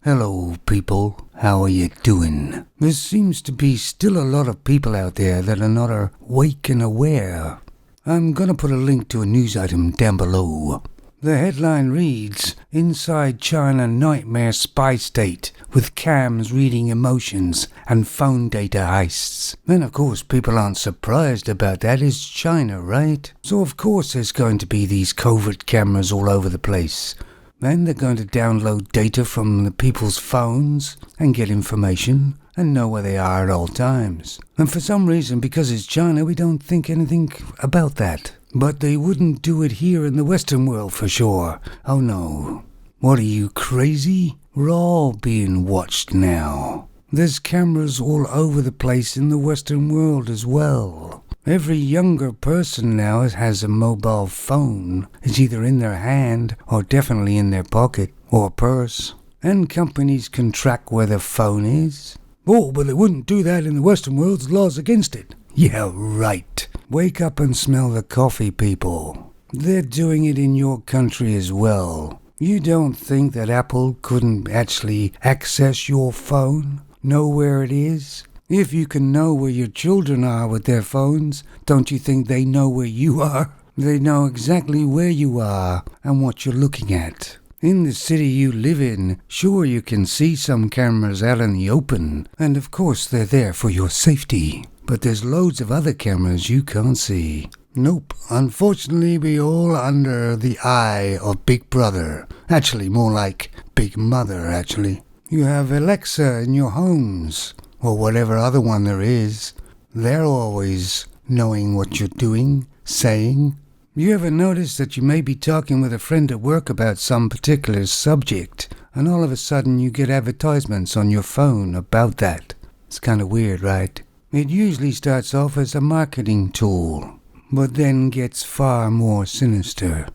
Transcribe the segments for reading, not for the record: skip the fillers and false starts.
Hello, people. How are you doing? There seems to be still a lot of people out there that are not awake and aware. I'm gonna put a link to a news item down below. The headline reads, Inside China Nightmare Spy State with cams reading emotions and phone data heists. And of course people aren't surprised about that. It's China, right? So of course there's going to be these covert cameras all over the place. Then they're going to download data from the people's phones and get information and know where they are at all times. And for some reason, because it's China, we don't think anything about that. But they wouldn't do it here in the Western world for sure. Oh no. What are you, crazy? We're all being watched now. There's cameras all over the place in the Western world as well. Every younger person now has a mobile phone. It's either in their hand or definitely in their pocket or purse. And companies can track where their phone is. Oh, but they wouldn't do that in the Western world. The law's against it. Yeah, right. Wake up and smell the coffee, people. They're doing it in your country as well. You don't think that Apple couldn't actually access your phone? Know where it is? If you can know where your children are with their phones, don't you think they know where you are? They know exactly where you are and what you're looking at. In the city you live in, sure you can see some cameras out in the open, and of course they're there for your safety. But there's loads of other cameras you can't see. Nope, unfortunately we're all under the eye of Big Brother. Actually, more like Big Mother, actually. You have Alexa in your homes, or whatever other one there is. They're always knowing what you're doing, saying. You ever notice that you may be talking with a friend at work about some particular subject, and all of a sudden you get advertisements on your phone about that? It's kind of weird, right? It usually starts off as a marketing tool, but then gets far more sinister.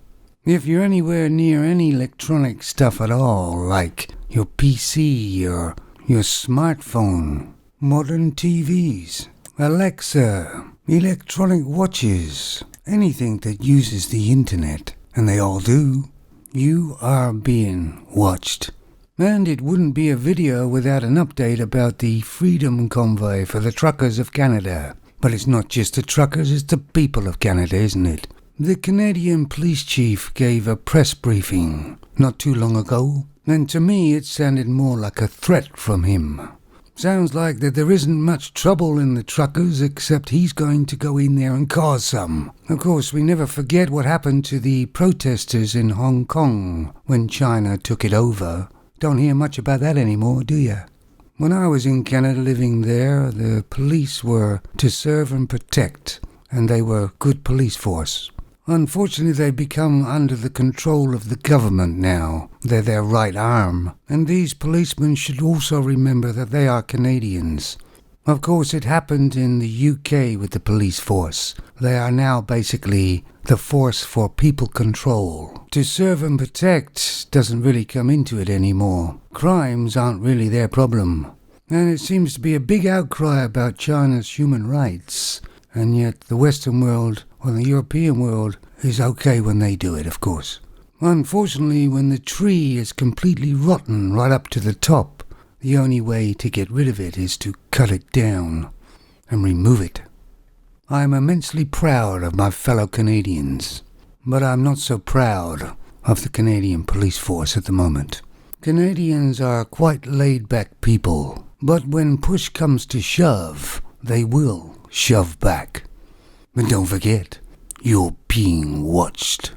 If you're anywhere near any electronic stuff at all, like your PC or your smartphone, modern TVs, Alexa, electronic watches, anything that uses the internet, and they all do, you are being watched. And it wouldn't be a video without an update about the Freedom Convoy for the truckers of Canada. But it's not just the truckers, it's the people of Canada, isn't it? The Canadian police chief gave a press briefing not too long ago, and to me it sounded more like a threat from him. Sounds like that there isn't much trouble in the truckers except he's going to go in there and cause some. Of course, we never forget what happened to the protesters in Hong Kong when China took it over. Don't hear much about that anymore, do you? When I was in Canada living there, the police were to serve and protect, and they were good police force. Unfortunately, they've become under the control of the government now. They're their right arm, and these policemen should also remember that they are Canadians. Of course, it happened in the UK with the police force. They are now basically the force for people control. To serve and protect doesn't really come into it anymore. Crimes aren't really their problem. And it seems to be a big outcry about China's human rights. And yet the Western world, or the European world, is okay when they do it, of course. Unfortunately, when the tree is completely rotten right up to the top, the only way to get rid of it is to cut it down and remove it. I am immensely proud of my fellow Canadians, but I'm not so proud of the Canadian police force at the moment. Canadians are quite laid-back people, but when push comes to shove, they will shove back. And don't forget, you're being watched.